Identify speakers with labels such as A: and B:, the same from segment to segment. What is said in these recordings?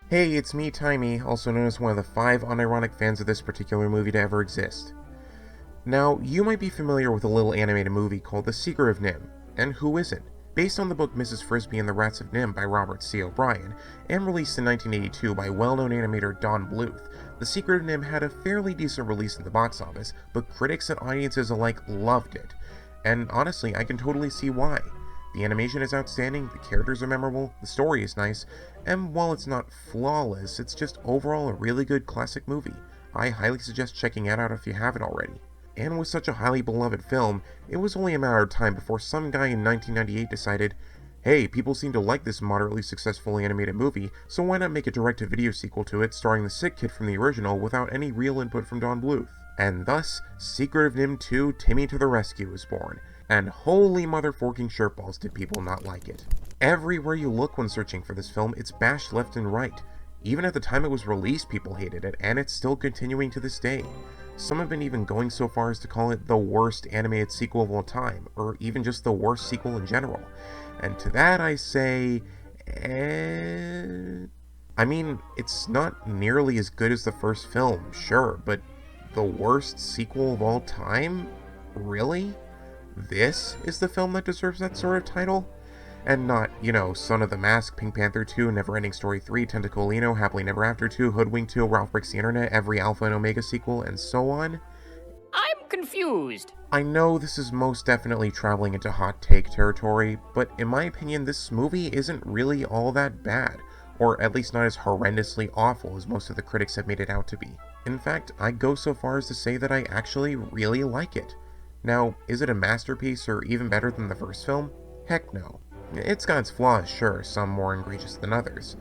A: Hey, it's me, Timmy, also known as one of the 5 unironic fans of this particular movie to ever exist. Now, you might be familiar with a little animated movie called The Secret of NIMH, and who isn't? Based on the book Mrs. Frisby and the Rats of NIMH by Robert C. O'Brien, and released in 1982 by well-known animator Don Bluth, The Secret of NIMH had a fairly decent release in the box office, but critics and audiences alike loved it. And honestly, I can totally see why. The animation is outstanding, the characters are memorable, the story is nice, and while it's not flawless, it's just overall a really good classic movie. I highly suggest checking it out if you haven't already. And with such a highly beloved film, it was only a matter of time before some guy in 1998 decided, hey, people seem to like this moderately successful animated movie, so why not make a direct-to-video sequel to it starring the sick kid from the original without any real input from Don Bluth. And thus, Secret of NIMH 2 Timmy to the Rescue was born. And holy motherforking shirtballs did people not like it. Everywhere you look when searching for this film, it's bashed left and right. Even at the time it was released, people hated it, and it's still continuing to this day. Some have been even going so far as to call it the worst animated sequel of all time, or even just the worst sequel in general. And to that I say, I mean, it's not nearly as good as the first film, sure, but the worst sequel of all time? Really? This is the film that deserves that sort of title? And not, Son of the Mask, Pink Panther 2, Neverending Story 3, Tentacolino, Happily Never After 2, Hoodwink 2, Ralph Breaks the Internet, every Alpha and Omega sequel, and so on?
B: I'm confused.
A: I know this is most definitely traveling into hot take territory, but in my opinion, this movie isn't really all that bad, or at least not as horrendously awful as most of the critics have made it out to be. In fact, I'd go so far as to say that I actually really like it. Now, is it a masterpiece or even better than the first film? Heck no. It's got its flaws, sure, some more egregious than others,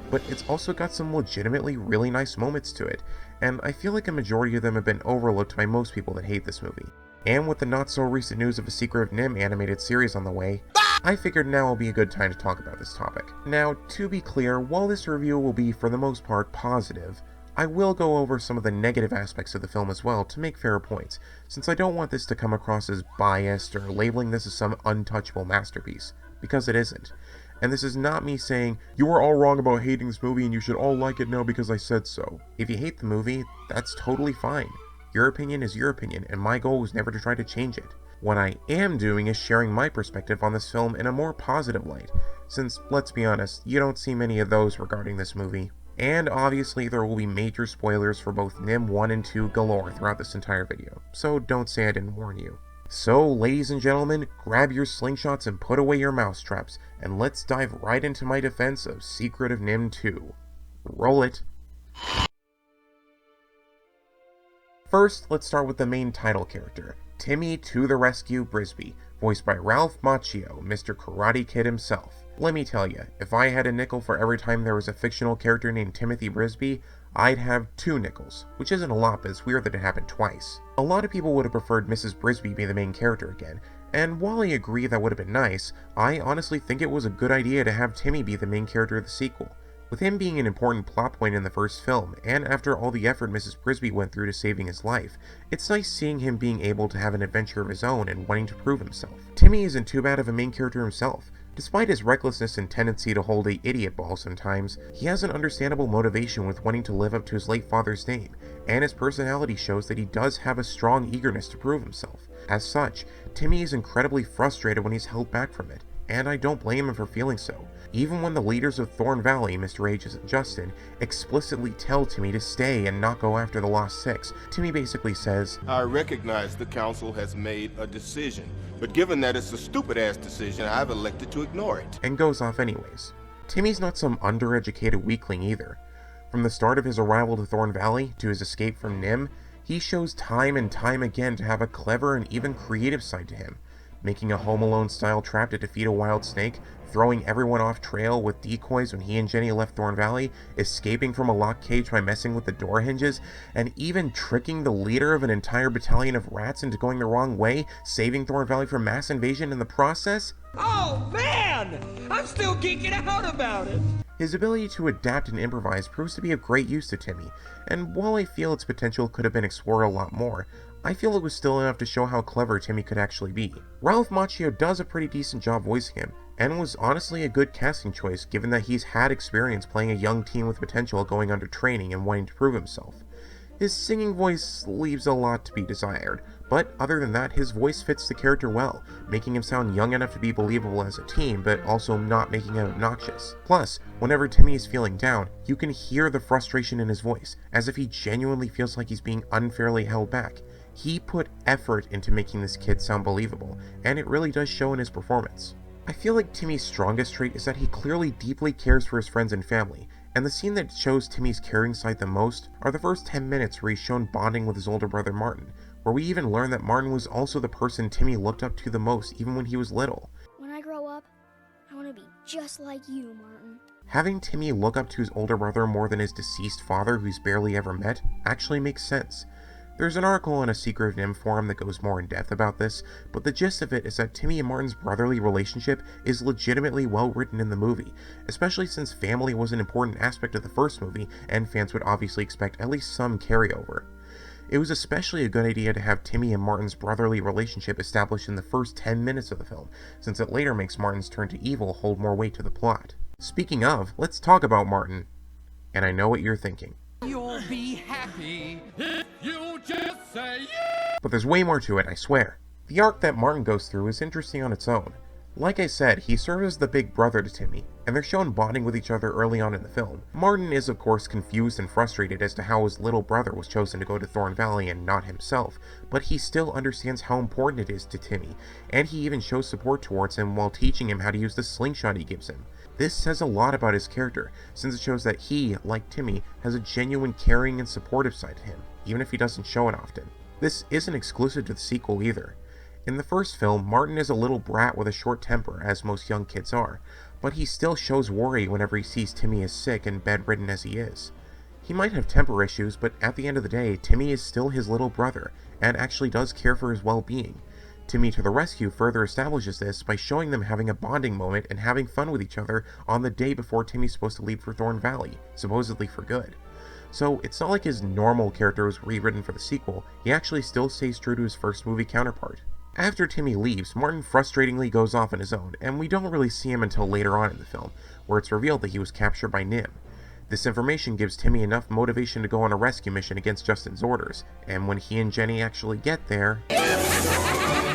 A: but it's also got some legitimately really nice moments to it, and I feel like a majority of them have been overlooked by most people that hate this movie. And with the not so recent news of a Secret of NIMH animated series on the way, I figured now will be a good time to talk about this topic. Now, to be clear, while this review will be for the most part positive, I will go over some of the negative aspects of the film as well to make fair points, since I don't want this to come across as biased or labeling this as some untouchable masterpiece, because it isn't. And this is not me saying, you are all wrong about hating this movie and you should all like it now because I said so. If you hate the movie, that's totally fine. Your opinion is your opinion, and my goal was never to try to change it. What I am doing is sharing my perspective on this film in a more positive light, since, let's be honest, you don't see many of those regarding this movie. And obviously there will be major spoilers for both NIMH 1 and 2 galore throughout this entire video, so don't say I didn't warn you. So, ladies and gentlemen, grab your slingshots and put away your mousetraps, and let's dive right into my defense of Secret of NIMH 2. Roll it! First, let's start with the main title character, Timmy to the Rescue Brisby, voiced by Ralph Macchio, Mr. Karate Kid himself. Let me tell you, if I had a nickel for every time there was a fictional character named Timothy Brisby, I'd have 2 nickels, which isn't a lot, but it's weird that it happened twice. A lot of people would have preferred Mrs. Brisby be the main character again, and while I agree that would have been nice, I honestly think it was a good idea to have Timmy be the main character of the sequel. With him being an important plot point in the first film, and after all the effort Mrs. Brisby went through to saving his life, it's nice seeing him being able to have an adventure of his own and wanting to prove himself. Timmy isn't too bad of a main character himself. Despite his recklessness and tendency to hold a idiot ball sometimes, he has an understandable motivation with wanting to live up to his late father's name, and his personality shows that he does have a strong eagerness to prove himself. As such, Timmy is incredibly frustrated when he's held back from it, and I don't blame him for feeling so. Even when the leaders of Thorn Valley, Mr. Aegis and Justin, explicitly tell Timmy to stay and not go after the Lost Six, Timmy basically says,
C: I recognize the council has made a decision, but given that it's a stupid-ass decision, I've elected to ignore it.
A: And goes off anyways. Timmy's not some undereducated weakling either. From the start of his arrival to Thorn Valley to his escape from NIMH, he shows time and time again to have a clever and even creative side to him, making a Home Alone style trap to defeat a wild snake, throwing everyone off trail with decoys when he and Jenny left Thorn Valley, escaping from a locked cage by messing with the door hinges, and even tricking the leader of an entire battalion of rats into going the wrong way, saving Thorn Valley from mass invasion in the process.
D: Oh man! I'm still geeking out about it!
A: His ability to adapt and improvise proves to be of great use to Timmy, and while I feel its potential could have been explored a lot more, I feel it was still enough to show how clever Timmy could actually be. Ralph Macchio does a pretty decent job voicing him, and was honestly a good casting choice given that he's had experience playing a young teen with potential going under training and wanting to prove himself. His singing voice leaves a lot to be desired, but other than that, his voice fits the character well, making him sound young enough to be believable as a teen, but also not making him obnoxious. Plus, whenever Timmy is feeling down, you can hear the frustration in his voice, as if he genuinely feels like he's being unfairly held back. He put effort into making this kid sound believable, and it really does show in his performance. I feel like Timmy's strongest trait is that he clearly deeply cares for his friends and family, and the scene that shows Timmy's caring side the most are the first 10 minutes where he's shown bonding with his older brother Martin, where we even learn that Martin was also the person Timmy looked up to the most even when he was little.
E: When I grow up, I want to be just like you, Martin.
A: Having Timmy look up to his older brother more than his deceased father, who he's barely ever met, actually makes sense. There's an article on a Secret NIMH forum that goes more in depth about this, but the gist of it is that Timmy and Martin's brotherly relationship is legitimately well written in the movie, especially since family was an important aspect of the first movie, and fans would obviously expect at least some carryover. It was especially a good idea to have Timmy and Martin's brotherly relationship established in the first 10 minutes of the film, since it later makes Martin's turn to evil hold more weight to the plot. Speaking of, let's talk about Martin. And I know what you're thinking.
D: You'll be happy if you just say yeah.
A: But there's way more to it, I swear. The arc that Martin goes through is interesting on its own. Like I said, he serves as the big brother to Timmy, and they're shown bonding with each other early on in the film. Martin is of course confused and frustrated as to how his little brother was chosen to go to Thorn Valley and not himself, but he still understands how important it is to Timmy, and he even shows support towards him while teaching him how to use the slingshot he gives him. This says a lot about his character, since it shows that he, like Timmy, has a genuine caring and supportive side to him, even if he doesn't show it often. This isn't exclusive to the sequel either. In the first film, Martin is a little brat with a short temper, as most young kids are, but he still shows worry whenever he sees Timmy as sick and bedridden as he is. He might have temper issues, but at the end of the day, Timmy is still his little brother, and actually does care for his well-being. Timmy to the Rescue further establishes this by showing them having a bonding moment and having fun with each other on the day before Timmy's supposed to leave for Thorn Valley, supposedly for good. So it's not like his normal character was rewritten for the sequel, he actually still stays true to his first movie counterpart. After Timmy leaves, Martin frustratingly goes off on his own, and we don't really see him until later on in the film, where it's revealed that he was captured by NIMH. This information gives Timmy enough motivation to go on a rescue mission against Justin's orders, and when he and Jenny actually get there,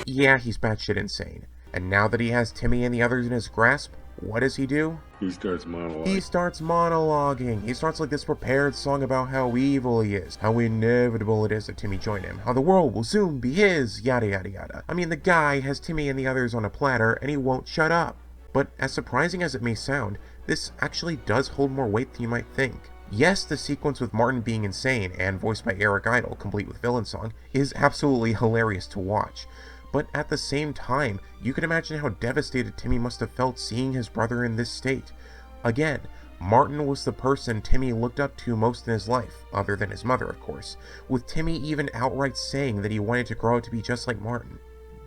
A: yeah, he's batshit insane. And now that he has Timmy and the others in his grasp, what does he do?
F: He starts monologuing.
A: He starts like this prepared song about how evil he is, how inevitable it is that Timmy join him, how the world will soon be his, yada yada yada. I mean, the guy has Timmy and the others on a platter, and he won't shut up. But as surprising as it may sound, this actually does hold more weight than you might think. Yes, the sequence with Martin being insane, and voiced by Eric Idle, complete with villain song, is absolutely hilarious to watch. But at the same time, you can imagine how devastated Timmy must have felt seeing his brother in this state. Again, Martin was the person Timmy looked up to most in his life, other than his mother of course, with Timmy even outright saying that he wanted to grow up to be just like Martin.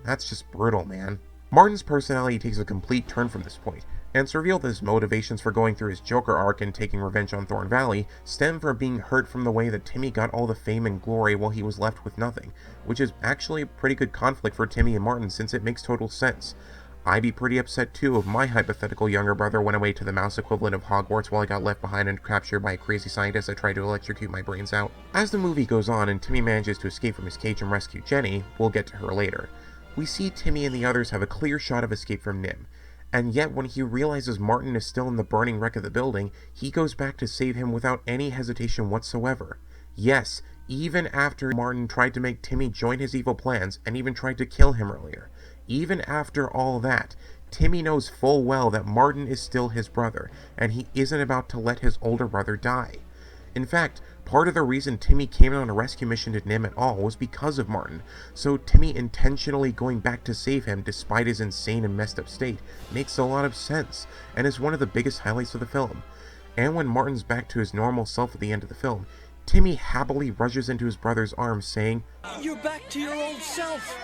A: That's just brutal, man. Martin's personality takes a complete turn from this point, and it's revealed that his motivations for going through his Joker arc and taking revenge on Thorn Valley stem from being hurt from the way that Timmy got all the fame and glory while he was left with nothing, which is actually a pretty good conflict for Timmy and Martin since it makes total sense. I'd be pretty upset too if my hypothetical younger brother went away to the mouse equivalent of Hogwarts while I got left behind and captured by a crazy scientist that tried to electrocute my brains out. As the movie goes on and Timmy manages to escape from his cage and rescue Jenny, we'll get to her later, we see Timmy and the others have a clear shot of escape from NIMH. And yet when he realizes Martin is still in the burning wreck of the building, he goes back to save him without any hesitation whatsoever. Yes, even after Martin tried to make Timmy join his evil plans and even tried to kill him earlier. Even after all that, Timmy knows full well that Martin is still his brother, and he isn't about to let his older brother die. In fact, part of the reason Timmy came on a rescue mission to NIMH at all was because of Martin, so Timmy intentionally going back to save him despite his insane and messed up state makes a lot of sense, and is one of the biggest highlights of the film. And when Martin's back to his normal self at the end of the film, Timmy happily rushes into his brother's arms saying,
G: "You're back to your old self!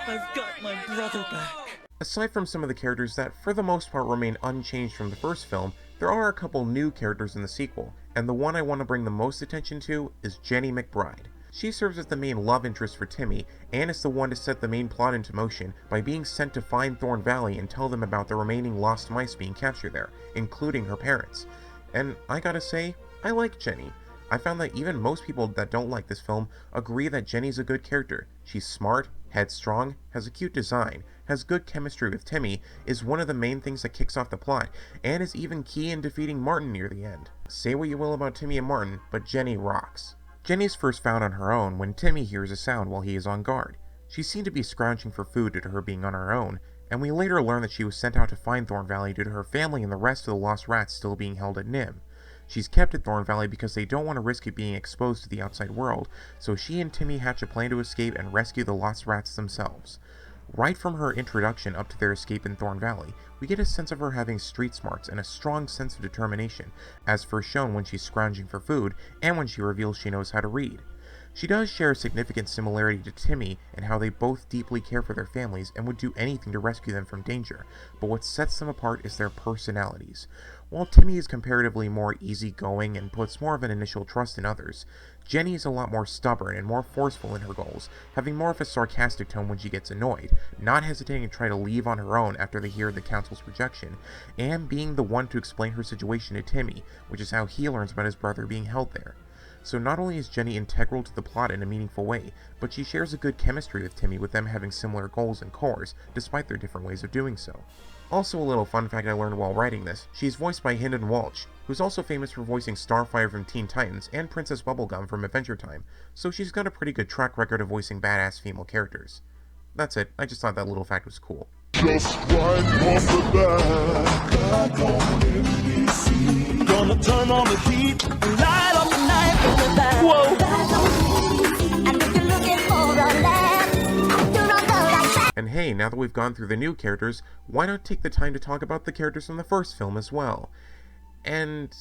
G: I've got my brother back!"
A: Aside from some of the characters that for the most part remain unchanged from the first film, there are a couple new characters in the sequel, and the one I want to bring the most attention to is Jenny McBride. She serves as the main love interest for Timmy, and is the one to set the main plot into motion by being sent to find Thorn Valley and tell them about the remaining lost mice being captured there, including her parents. And I gotta say, I like Jenny. I found that even most people that don't like this film agree that Jenny's a good character. She's smart, headstrong, has a cute design, has good chemistry with Timmy, is one of the main things that kicks off the plot, and is even key in defeating Martin near the end. Say what you will about Timmy and Martin, but Jenny rocks. Jenny's first found on her own when Timmy hears a sound while he is on guard. She seemed to be scrounging for food due to her being on her own, and we later learn that she was sent out to find Thorn Valley due to her family and the rest of the lost rats still being held at NIMH. She's kept at Thorn Valley because they don't want to risk it being exposed to the outside world, so she and Timmy hatch a plan to escape and rescue the lost rats themselves. Right from her introduction up to their escape in Thorn Valley, we get a sense of her having street smarts and a strong sense of determination, as first shown when she's scrounging for food and when she reveals she knows how to read. She does share a significant similarity to Timmy in how they both deeply care for their families and would do anything to rescue them from danger, but what sets them apart is their personalities. While Timmy is comparatively more easygoing and puts more of an initial trust in others, Jenny is a lot more stubborn and more forceful in her goals, having more of a sarcastic tone when she gets annoyed, not hesitating to try to leave on her own after they hear the council's rejection, and being the one to explain her situation to Timmy, which is how he learns about his brother being held there. So not only is Jenny integral to the plot in a meaningful way, but she shares a good chemistry with Timmy, with them having similar goals and cores, despite their different ways of doing so. Also, a little fun fact I learned while writing this, she's voiced by Hynden Walsh, who's also famous for voicing Starfire from Teen Titans and Princess Bubblegum from Adventure Time, so she's got a pretty good track record of voicing badass female characters. That's it, I just thought that little fact was cool.
F: Just right off the bat, gonna turn on the heat, light up the night from the back.
A: And hey, now that we've gone through the new characters, why not take the time to talk about the characters from the first film as well? And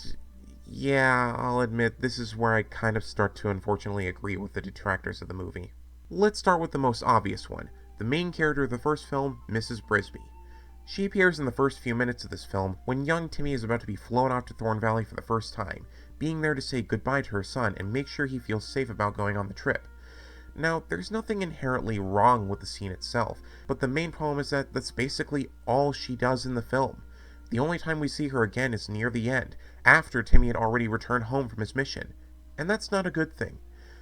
A: yeah, I'll admit, this is where I kind of start to unfortunately agree with the detractors of the movie. Let's start with the most obvious one, the main character of the first film, Mrs. Brisby. She appears in the first few minutes of this film when young Timmy is about to be flown off to Thorn Valley for the first time, being there to say goodbye to her son and make sure he feels safe about going on the trip. Now, there's nothing inherently wrong with the scene itself, but the main problem is that that's basically all she does in the film. The only time we see her again is near the end, after Timmy had already returned home from his mission, and that's not a good thing.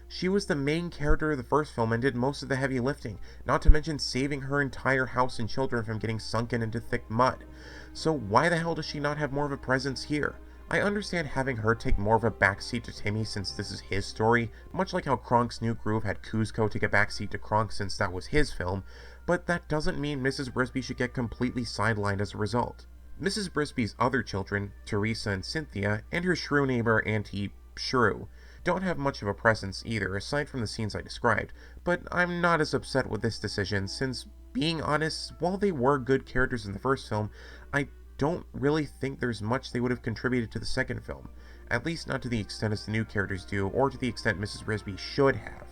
A: She was the main character of the first film and did most of the heavy lifting, not to mention saving her entire house and children from getting sunken into thick mud. So why the hell does she not have more of a presence here? I understand having her take more of a backseat to Timmy since this is his story, much like how Kronk's New Groove had Kuzco take a backseat to Kronk since that was his film, but that doesn't mean Mrs. Brisby should get completely sidelined as a result. Mrs. Brisby's other children, Teresa and Cynthia, and her shrew neighbor Auntie Shrew, don't have much of a presence either, aside from the scenes I described, but I'm not as upset with this decision since, being honest, while they were good characters in the first film, I don't really think there's much they would have contributed to the second film, at least not to the extent as the new characters do, or to the extent Mrs. Brisby should have.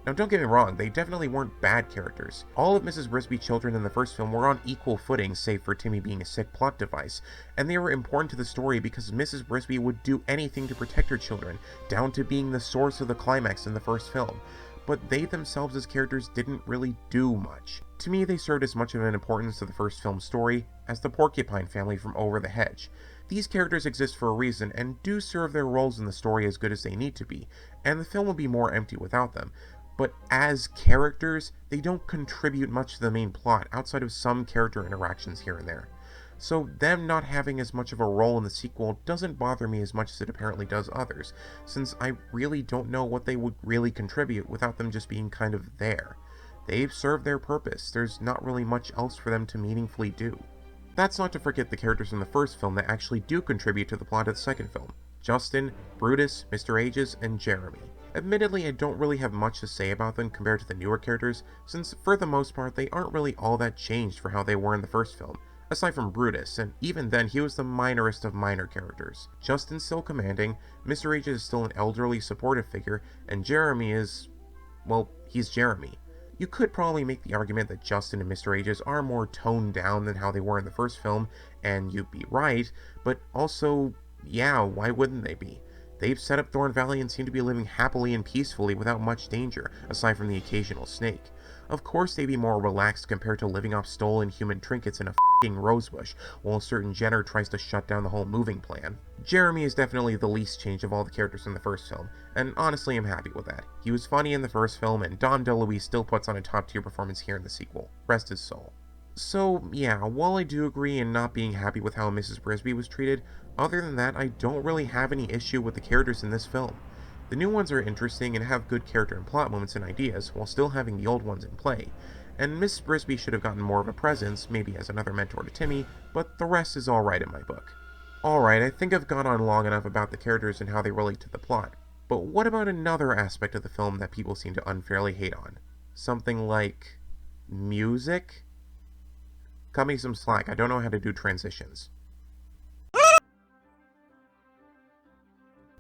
A: Now don't get me wrong, they definitely weren't bad characters. All of Mrs. Brisby's children in the first film were on equal footing, save for Timmy being a sick plot device, and they were important to the story because Mrs. Brisby would do anything to protect her children, down to being the source of the climax in the first film. But they themselves as characters didn't really do much. To me, they served as much of an importance to the first film's story as the Porcupine family from Over the Hedge. These characters exist for a reason and do serve their roles in the story as good as they need to be, and the film would be more empty without them. But as characters, they don't contribute much to the main plot outside of some character interactions here and there. So them not having as much of a role in the sequel doesn't bother me as much as it apparently does others, since I really don't know what they would really contribute without them just being kind of there. They've served their purpose, there's not really much else for them to meaningfully do. That's not to forget the characters in the first film that actually do contribute to the plot of the second film. Justin, Brutus, Mr. Ages, and Jeremy. Admittedly, I don't really have much to say about them compared to the newer characters, since for the most part they aren't really all that changed for how they were in the first film, aside from Brutus, and even then he was the minorest of minor characters. Justin's still commanding, Mr. Ages is still an elderly supportive figure, and Jeremy is, well, he's Jeremy. You could probably make the argument that Justin and Mr. Ages are more toned down than how they were in the first film, and you'd be right, but also, yeah, why wouldn't they be? They've set up Thorn Valley and seem to be living happily and peacefully without much danger, aside from the occasional snake. Of course they'd be more relaxed compared to living off stolen human trinkets in a f***ing rosebush, while a certain Jenner tries to shut down the whole moving plan. Jeremy is definitely the least changed of all the characters in the first film, and honestly I'm happy with that. He was funny in the first film, and Dom DeLuise still puts on a top tier performance here in the sequel. Rest his soul. So yeah, while I do agree in not being happy with how Mrs. Brisby was treated, other than that I don't really have any issue with the characters in this film. The new ones are interesting and have good character and plot moments and ideas, while still having the old ones in play. And Miss Brisby should have gotten more of a presence, maybe as another mentor to Timmy, but the rest is alright in my book. Alright, I think I've gone on long enough about the characters and how they relate to the plot, but what about another aspect of the film that people seem to unfairly hate on? Something like music? Cut me some slack, I don't know how to do transitions.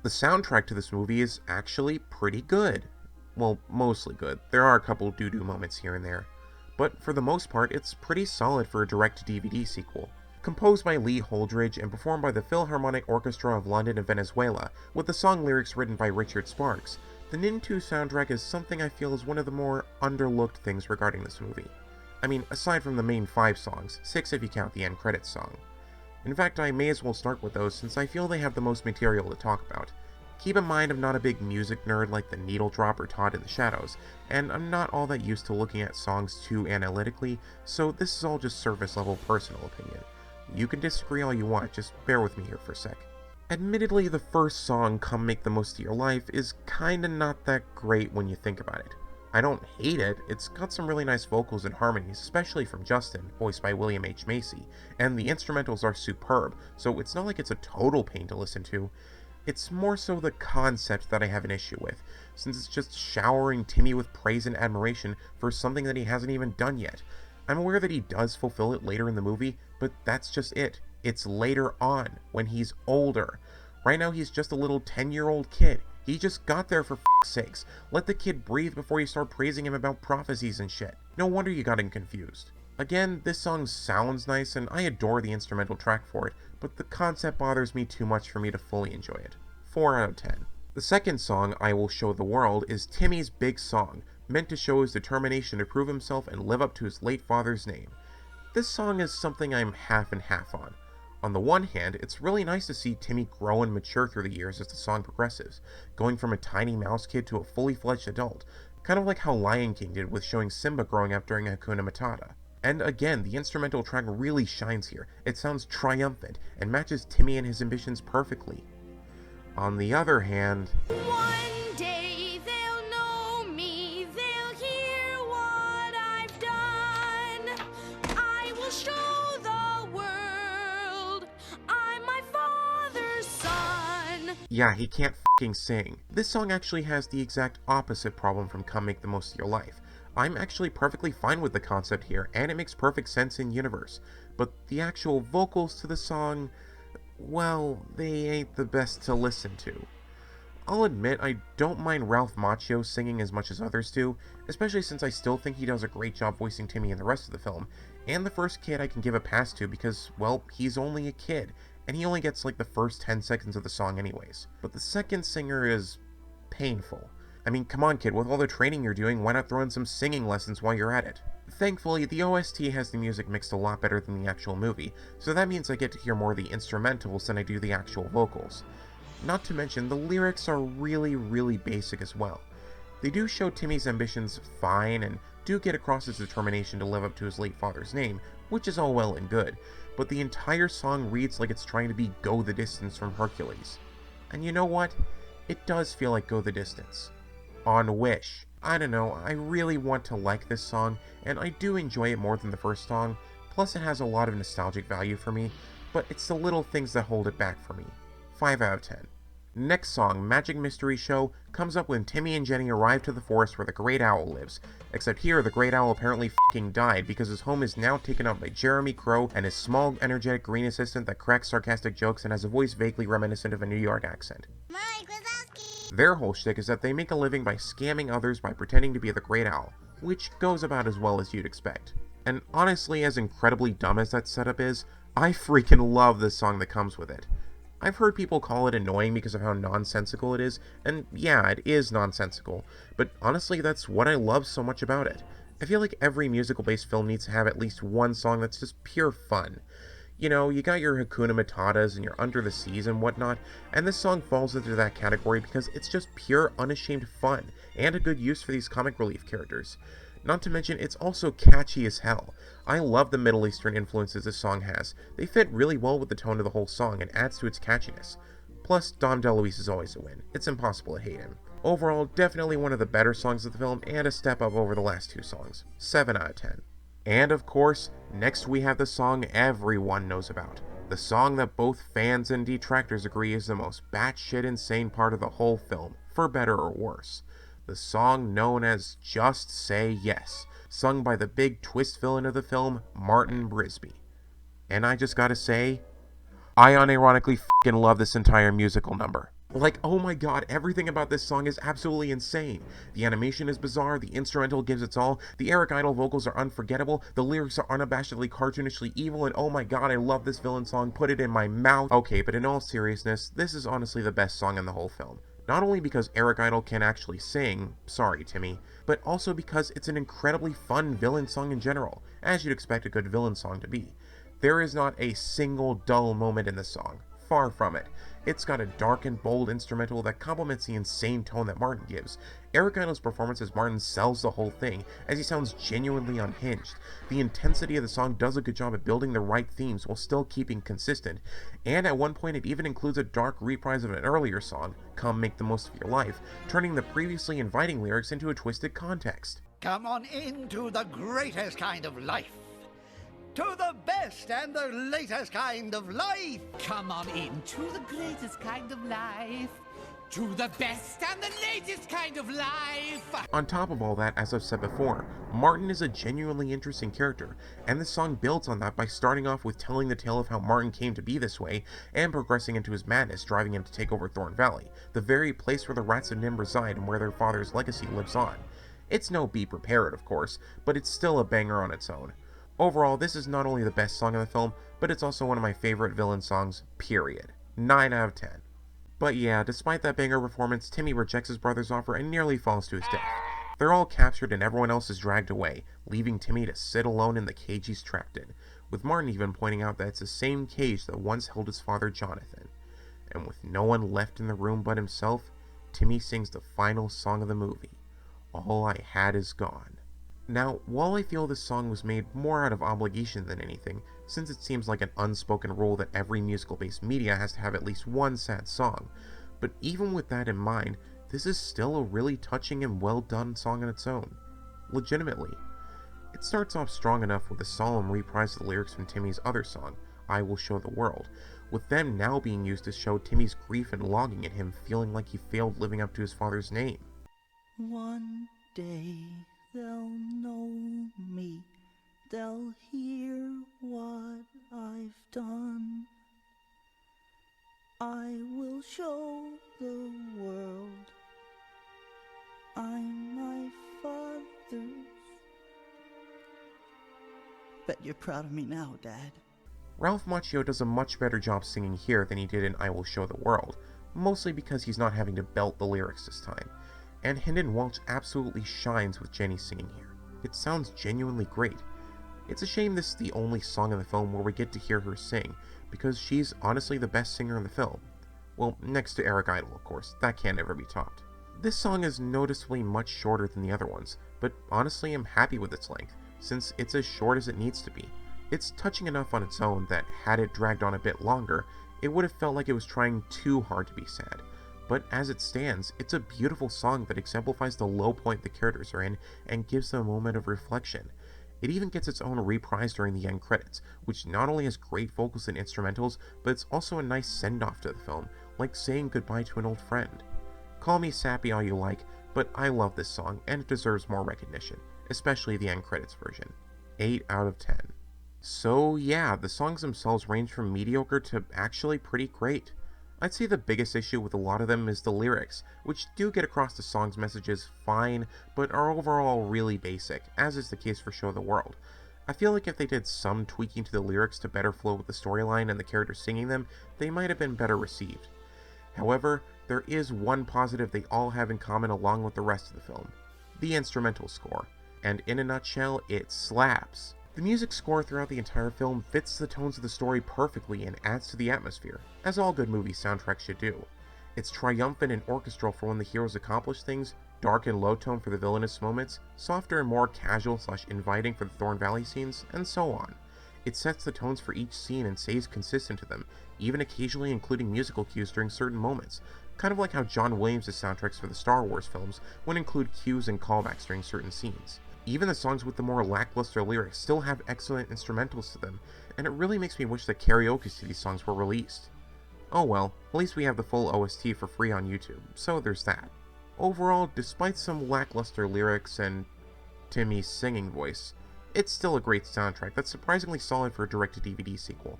A: The soundtrack to this movie is actually pretty good. Well, mostly good. There are a couple doo-doo moments here and there. But for the most part, it's pretty solid for a direct-to-DVD sequel. Composed by Lee Holdridge and performed by the Philharmonic Orchestra of London and Venezuela, with the song lyrics written by Richard Sparks, the NIMH soundtrack is something I feel is one of the more underlooked things regarding this movie. I mean, aside from the main 5 songs, 6 if you count the end credits song. In fact, I may as well start with those since I feel they have the most material to talk about. Keep in mind I'm not a big music nerd like the Needle Drop or Todd in the Shadows, and I'm not all that used to looking at songs too analytically, so this is all just surface level personal opinion. You can disagree all you want, just bear with me here for a sec. Admittedly, the first song, Come Make the Most of Your Life, is kinda not that great when you think about it. I don't hate it, it's got some really nice vocals and harmonies, especially from Justin, voiced by William H. Macy, and the instrumentals are superb, so it's not like it's a total pain to listen to. It's more so the concept that I have an issue with, since it's just showering Timmy with praise and admiration for something that he hasn't even done yet. I'm aware that he does fulfill it later in the movie, but that's just it. It's later on, when he's older. Right now he's just a little 10-year-old kid. He just got there for f***'s sakes. Let the kid breathe before you start praising him about prophecies and shit. No wonder you got him confused. Again, this song sounds nice and I adore the instrumental track for it, but the concept bothers me too much for me to fully enjoy it. 4 out of 10. The second song, I Will Show the World, is Timmy's big song, meant to show his determination to prove himself and live up to his late father's name. This song is something I'm half and half on. On the one hand, it's really nice to see Timmy grow and mature through the years as the song progresses, going from a tiny mouse kid to a fully fledged adult, kind of like how Lion King did with showing Simba growing up during Hakuna Matata. And again, the instrumental track really shines here. It sounds triumphant and matches Timmy and his ambitions perfectly. On the other hand,
E: One day they'll know me, they'll hear what I've done. I will show the world I'm my father's son.
A: yeah, he can't f***ing sing. This song actually has the exact opposite problem from Come Make the Most of Your Life. I'm actually perfectly fine with the concept here, and it makes perfect sense in universe, but the actual vocals to the song, well, they ain't the best to listen to. I'll admit I don't mind Ralph Macchio singing as much as others do, especially since I still think he does a great job voicing Timmy in the rest of the film, and the first kid I can give a pass to because, well, he's only a kid, and he only gets like the first 10 seconds of the song anyways. But the second singer is painful. I mean, come on kid, with all the training you're doing, why not throw in some singing lessons while you're at it? Thankfully, the OST has the music mixed a lot better than the actual movie, so that means I get to hear more of the instrumentals than I do the actual vocals. Not to mention, the lyrics are really basic as well. They do show Timmy's ambitions fine, and do get across his determination to live up to his late father's name, which is all well and good, but the entire song reads like it's trying to be Go the Distance from Hercules. And you know what? It does feel like Go the Distance. On Wish. I don't know, I really want to like this song, and I do enjoy it more than the first song, plus it has a lot of nostalgic value for me, but it's the little things that hold it back for me. 5 out of 10. Next song, Magic Mystery Show, comes up when Timmy and Jenny arrive to the forest where the Great Owl lives, except here the Great Owl apparently f***ing died because his home is now taken up by Jeremy Crow and his small, energetic green assistant that cracks sarcastic jokes and has a voice vaguely reminiscent of a New York accent. Their whole shtick is that they make a living by scamming others by pretending to be the Great Owl, which goes about as well as you'd expect. And honestly, as incredibly dumb as that setup is, I freaking love the song that comes with it. I've heard people call it annoying because of how nonsensical it is, and yeah, it is nonsensical, but honestly that's what I love so much about it. I feel like every musical-based film needs to have at least one song that's just pure fun. You know, you got your Hakuna Matatas and your Under the Seas and whatnot, and this song falls into that category because it's just pure unashamed fun, and a good use for these comic relief characters. Not to mention, it's also catchy as hell. I love the Middle Eastern influences this song has. They fit really well with the tone of the whole song and adds to its catchiness. Plus, Dom DeLuise is always a win. It's impossible to hate him. Overall, definitely one of the better songs of the film and a step up over the last two songs. 7 out of 10. And of course, next we have the song everyone knows about. The song that both fans and detractors agree is the most batshit insane part of the whole film, for better or worse. The song known as Just Say Yes, sung by the big twist villain of the film, Martin Brisby. And I just gotta say, I unironically f***ing love this entire musical number. Like, oh my god, everything about this song is absolutely insane. The animation is bizarre, the instrumental gives its all, the Eric Idle vocals are unforgettable, the lyrics are unabashedly cartoonishly evil, and oh my god, I love this villain song, put it in my mouth. Okay, but in all seriousness, this is honestly the best song in the whole film. Not only because Eric Idle can actually sing, sorry Timmy, but also because it's an incredibly fun villain song in general, as you'd expect a good villain song to be. There is not a single dull moment in the song, far from it. It's got a dark and bold instrumental that complements the insane tone that Martin gives. Eric Idle's performance as Martin sells the whole thing, as he sounds genuinely unhinged. The intensity of the song does a good job at building the right themes while still keeping consistent, and at one point it even includes a dark reprise of an earlier song, Come Make the Most of Your Life, turning the previously inviting lyrics into a twisted context.
H: Come on into the greatest kind of life. To the best and the latest kind of life.
D: Come on into the greatest kind of life. To the best and the latest kind of life.
A: On top of all that, as I've said before, Martin is a genuinely interesting character, and this song builds on that by starting off with telling the tale of how Martin came to be this way, and progressing into his madness, driving him to take over Thorn Valley, the very place where the Rats of NIMH reside and where their father's legacy lives on. It's no Be Prepared, of course, but it's still a banger on its own. Overall, this is not only the best song in the film, but it's also one of my favorite villain songs, period. 9 out of 10. But yeah, despite that banger performance, Timmy rejects his brother's offer and nearly falls to his death. They're all captured and everyone else is dragged away, leaving Timmy to sit alone in the cage he's trapped in, with Martin even pointing out that it's the same cage that once held his father Jonathan. And with no one left in the room but himself, Timmy sings the final song of the movie, All I Had Is Gone. Now, while I feel this song was made more out of obligation than anything, since it seems like an unspoken rule that every musical-based media has to have at least one sad song, but even with that in mind, this is still a really touching and well-done song on its own. Legitimately. It starts off strong enough with a solemn reprise of the lyrics from Timmy's other song, I Will Show the World, with them now being used to show Timmy's grief and longing at him feeling like he failed living up to his father's name.
F: One day they'll know me, they'll hear what I've done. I will show the world I'm my father's. Bet you're proud of me now, Dad.
A: Ralph Macchio does a much better job singing here than he did in I Will Show the World, mostly because he's not having to belt the lyrics this time. And Hendon Welch absolutely shines with Jenny singing here. It sounds genuinely great. It's a shame this is the only song in the film where we get to hear her sing, because she's honestly the best singer in the film. Well, next to Eric Idle, of course, that can't ever be topped. This song is noticeably much shorter than the other ones, but honestly I'm happy with its length, since it's as short as it needs to be. It's touching enough on its own that, had it dragged on a bit longer, it would have felt like it was trying too hard to be sad. But as it stands, it's a beautiful song that exemplifies the low point the characters are in and gives them a moment of reflection. It even gets its own reprise during the end credits, which not only has great vocals and instrumentals, but it's also a nice send-off to the film, like saying goodbye to an old friend. Call me sappy all you like, but I love this song and it deserves more recognition, especially the end credits version. 8 out of 10. So yeah, the songs themselves range from mediocre to actually pretty great. I'd say the biggest issue with a lot of them is the lyrics, which do get across the song's messages fine, but are overall really basic, as is the case for Show the World. I feel like if they did some tweaking to the lyrics to better flow with the storyline and the characters singing them, they might have been better received. However, there is one positive they all have in common along with the rest of the film: the instrumental score, and in a nutshell, it slaps. The music score throughout the entire film fits the tones of the story perfectly and adds to the atmosphere, as all good movie soundtracks should do. It's triumphant and orchestral for when the heroes accomplish things, dark and low tone for the villainous moments, softer and more casual/inviting for the Thorn Valley scenes, and so on. It sets the tones for each scene and stays consistent to them, even occasionally including musical cues during certain moments, kind of like how John Williams' soundtracks for the Star Wars films would include cues and callbacks during certain scenes. Even the songs with the more lackluster lyrics still have excellent instrumentals to them, and it really makes me wish that karaoke to these songs were released. Oh well, at least we have the full OST for free on YouTube, so there's that. Overall, despite some lackluster lyrics and Timmy's singing voice, it's still a great soundtrack that's surprisingly solid for a direct-to-DVD sequel.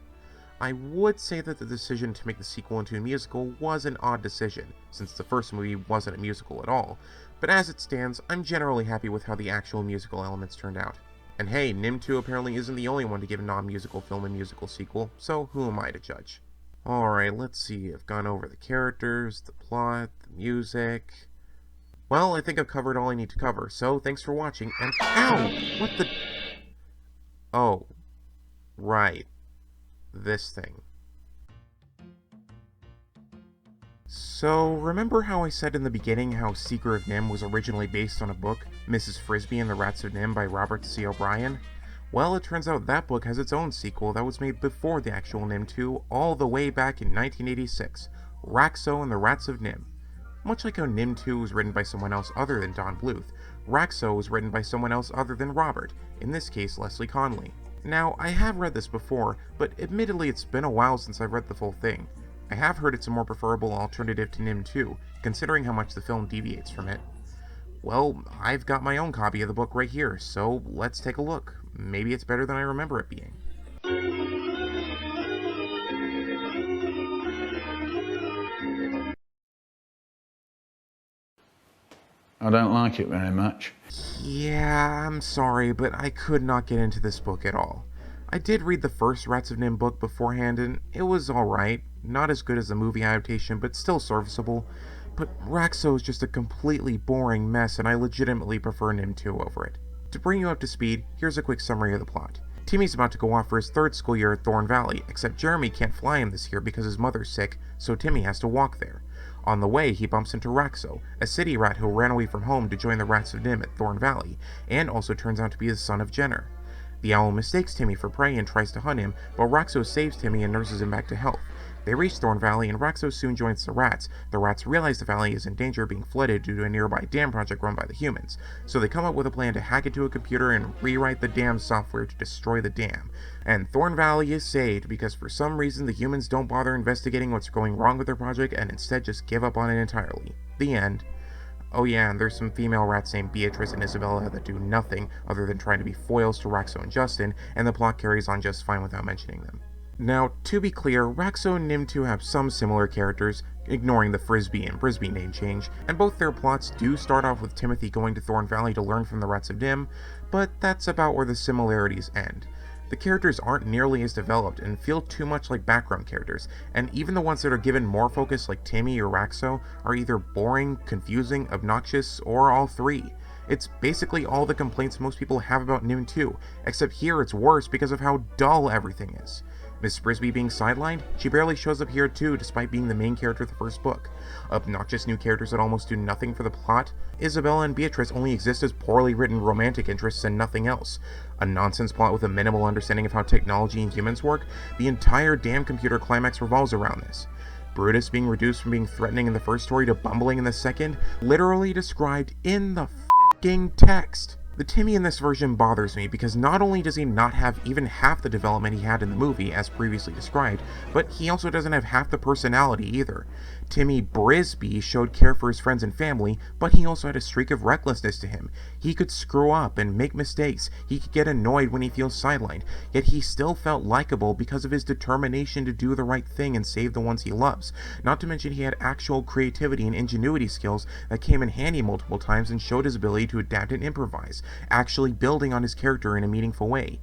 A: I would say that the decision to make the sequel into a musical was an odd decision, since the first movie wasn't a musical at all, but as it stands, I'm generally happy with how the actual musical elements turned out. And hey, NIMH 2 apparently isn't the only one to give a non-musical film a musical sequel, so who am I to judge? Alright, let's see, I've gone over the characters, the plot, the music. Well, I think I've covered all I need to cover, so thanks for watching, and OW! What the... Oh. Right. This thing. So, remember how I said in the beginning how Seeker of NIMH was originally based on a book, Mrs. Frisby and the Rats of NIMH by Robert C. O'Brien? Well, it turns out that book has its own sequel that was made before the actual NIMH 2, all the way back in 1986, Racso and the Rats of NIMH. Much like how NIMH 2 was written by someone else other than Don Bluth, Racso was written by someone else other than Robert, in this case Leslie Conley. Now, I have read this before, but admittedly it's been a while since I've read the full thing. I have heard it's a more preferable alternative to NIMH 2, considering how much the film deviates from it. Well, I've got my own copy of the book right here, so let's take a look. Maybe it's better than I remember it being.
I: I don't like it very much.
A: Yeah, I'm sorry, but I could not get into this book at all. I did read the first Rats of NIMH book beforehand, and it was alright. Not as good as the movie adaptation, but still serviceable. But Racso is just a completely boring mess, and I legitimately prefer NIMH 2 over it. To bring you up to speed, here's a quick summary of the plot. Timmy's about to go off for his third school year at Thorn Valley, except Jeremy can't fly him this year because his mother's sick, so Timmy has to walk there. On the way, he bumps into Racso, a city rat who ran away from home to join the Rats of NIMH at Thorn Valley, and also turns out to be the son of Jenner. The owl mistakes Timmy for prey and tries to hunt him, but Racso saves Timmy and nurses him back to health. They reach Thorn Valley, and Racso soon joins the rats. The rats realize the valley is in danger of being flooded due to a nearby dam project run by the humans, so they come up with a plan to hack into a computer and rewrite the dam software to destroy the dam. And Thorn Valley is saved because for some reason the humans don't bother investigating what's going wrong with their project and instead just give up on it entirely. The end. Oh yeah, and there's some female rats named Beatrice and Isabella that do nothing other than trying to be foils to Racso and Justin, and the plot carries on just fine without mentioning them. Now, to be clear, Racso and NIMH 2 have some similar characters, ignoring the Frisby and Brisby name change, and both their plots do start off with Timothy going to Thorn Valley to learn from the Rats of NIMH, but that's about where the similarities end. The characters aren't nearly as developed and feel too much like background characters, and even the ones that are given more focus like Timmy or Racso are either boring, confusing, obnoxious, or all three. It's basically all the complaints most people have about NIMH 2, except here it's worse because of how dull everything is. Miss Brisby being sidelined, she barely shows up here too despite being the main character of the first book. Obnoxious new characters that almost do nothing for the plot. Isabella and Beatrice only exist as poorly written romantic interests and nothing else. A nonsense plot with a minimal understanding of how technology and humans work. The entire damn computer climax revolves around this. Brutus being reduced from being threatening in the first story to bumbling in the second, literally described in the f***ing text. The Timmy in this version bothers me because not only does he not have even half the development he had in the movie as previously described, but he also doesn't have half the personality either. Timmy Brisby showed care for his friends and family, but he also had a streak of recklessness to him. He could screw up and make mistakes, he could get annoyed when he feels sidelined, yet he still felt likable because of his determination to do the right thing and save the ones he loves. Not to mention he had actual creativity and ingenuity skills that came in handy multiple times and showed his ability to adapt and improvise, actually building on his character in a meaningful way.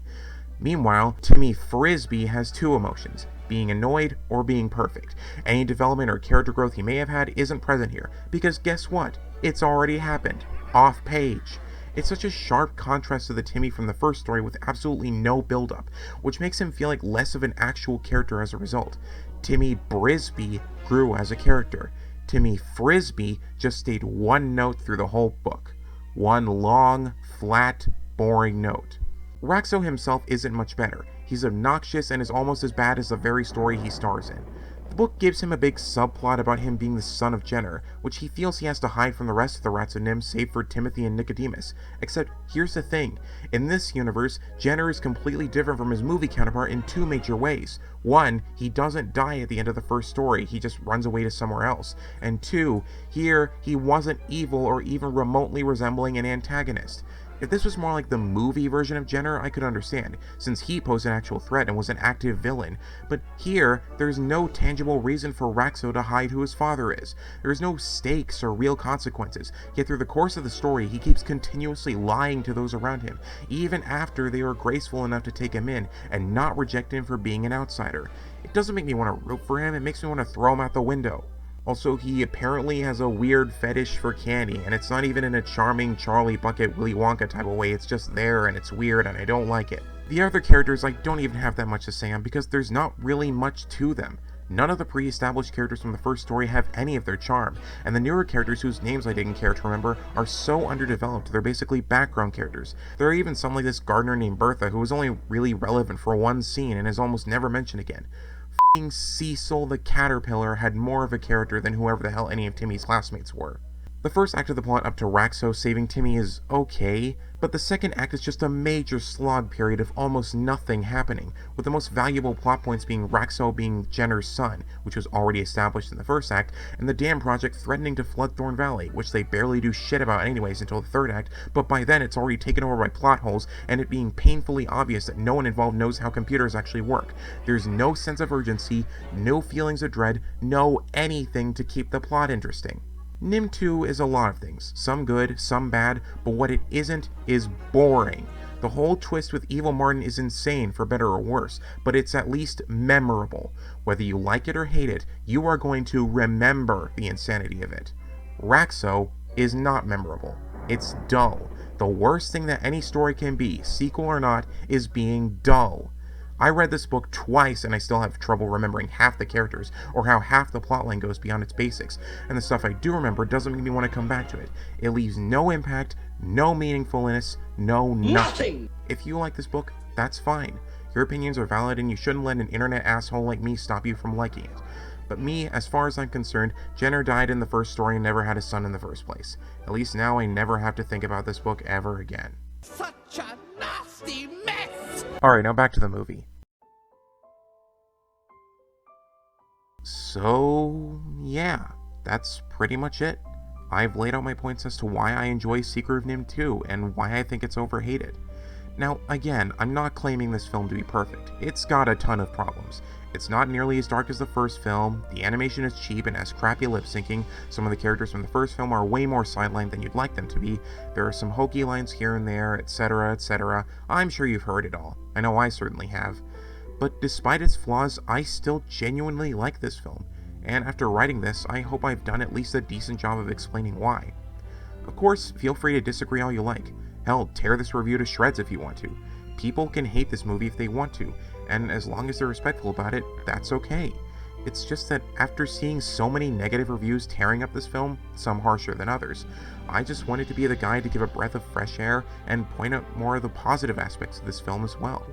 A: Meanwhile, Timmy Frisbee has two emotions: being annoyed or being perfect. Any development or character growth he may have had isn't present here, because guess what? It's already happened. Off page. It's such a sharp contrast to the Timmy from the first story with absolutely no build-up, which makes him feel like less of an actual character as a result. Timmy Brisby grew as a character. Timmy Frisbee just stayed one note through the whole book. One long, flat, boring note. Racso himself isn't much better. He's obnoxious and is almost as bad as the very story he stars in. The book gives him a big subplot about him being the son of Jenner, which he feels he has to hide from the rest of the rats of NIMH save for Timothy and Nicodemus. Except, here's the thing. In this universe, Jenner is completely different from his movie counterpart in two major ways. One, he doesn't die at the end of the first story, he just runs away to somewhere else. And two, here, he wasn't evil or even remotely resembling an antagonist. If this was more like the movie version of Jenner, I could understand, since he posed an actual threat and was an active villain. But here, there's no tangible reason for Racso to hide who his father is. There's no stakes or real consequences, yet through the course of the story, he keeps continuously lying to those around him, even after they are graceful enough to take him in and not reject him for being an outsider. It doesn't make me want to root for him, it makes me want to throw him out the window. Also, he apparently has a weird fetish for candy, and it's not even in a charming Charlie Bucket Willy Wonka type of way, it's just there and it's weird and I don't like it. The other characters I don't even have that much to say on because there's not really much to them. None of the pre-established characters from the first story have any of their charm, and the newer characters whose names I didn't care to remember are so underdeveloped they're basically background characters. There are even some like this gardener named Bertha who was only really relevant for one scene and is almost never mentioned again. Cecil the Caterpillar had more of a character than whoever the hell any of Timmy's classmates were. The first act of the plot up to Racso saving Timmy is okay, but the second act is just a major slog period of almost nothing happening, with the most valuable plot points being Racso being Jenner's son, which was already established in the first act, and the dam project threatening to flood Thorn Valley, which they barely do shit about anyways until the third act, but by then it's already taken over by plot holes, and it being painfully obvious that no one involved knows how computers actually work. There's no sense of urgency, no feelings of dread, no anything to keep the plot interesting. NIMH 2 is a lot of things, some good, some bad, but what it isn't is boring. The whole twist with Evil Martin is insane for better or worse, but it's at least memorable. Whether you like it or hate it, you are going to remember the insanity of it. Racso is not memorable. It's dull. The worst thing that any story can be, sequel or not, is being dull. I read this book twice and I still have trouble remembering half the characters or how half the plotline goes beyond its basics, and the stuff I do remember doesn't make me want to come back to it. It leaves no impact, no meaningfulness, no nothing. If you like this book, that's fine. Your opinions are valid and you shouldn't let an internet asshole like me stop you from liking it. But me, as far as I'm concerned, Jenner died in the first story and never had a son in the first place. At least now I never have to think about this book ever again.
D: Such a nasty mess!
A: Alright, now back to the movie. So, yeah, that's pretty much it. I've laid out my points as to why I enjoy Secret of NIMH 2 and why I think it's overhated. Now, again, I'm not claiming this film to be perfect. It's got a ton of problems. It's not nearly as dark as the first film, the animation is cheap and has crappy lip syncing, some of the characters from the first film are way more sidelined than you'd like them to be, there are some hokey lines here and there, etc, etc. I'm sure you've heard it all. I know I certainly have. But despite its flaws, I still genuinely like this film, and after writing this, I hope I've done at least a decent job of explaining why. Of course, feel free to disagree all you like. Hell, tear this review to shreds if you want to. People can hate this movie if they want to, and as long as they're respectful about it, that's okay. It's just that after seeing so many negative reviews tearing up this film, some harsher than others, I just wanted to be the guy to give a breath of fresh air and point out more of the positive aspects of this film as well.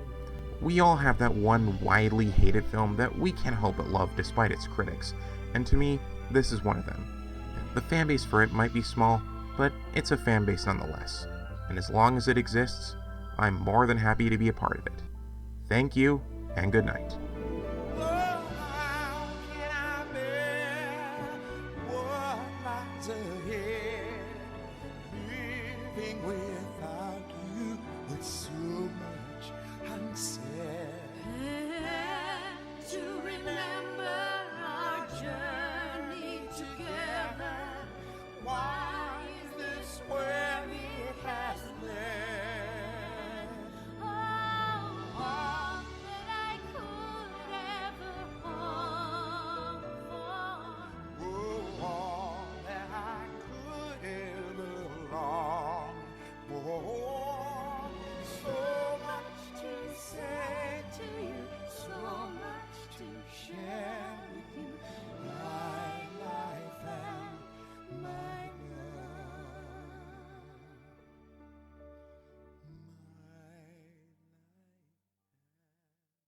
A: We all have that one widely hated film that we can't help but love despite its critics, and to me, this is one of them. The fanbase for it might be small, but it's a fanbase nonetheless, and as long as it exists, I'm more than happy to be a part of it. Thank you, and good night.
D: Oh, how can I bear
F: miles ahead. Living without you would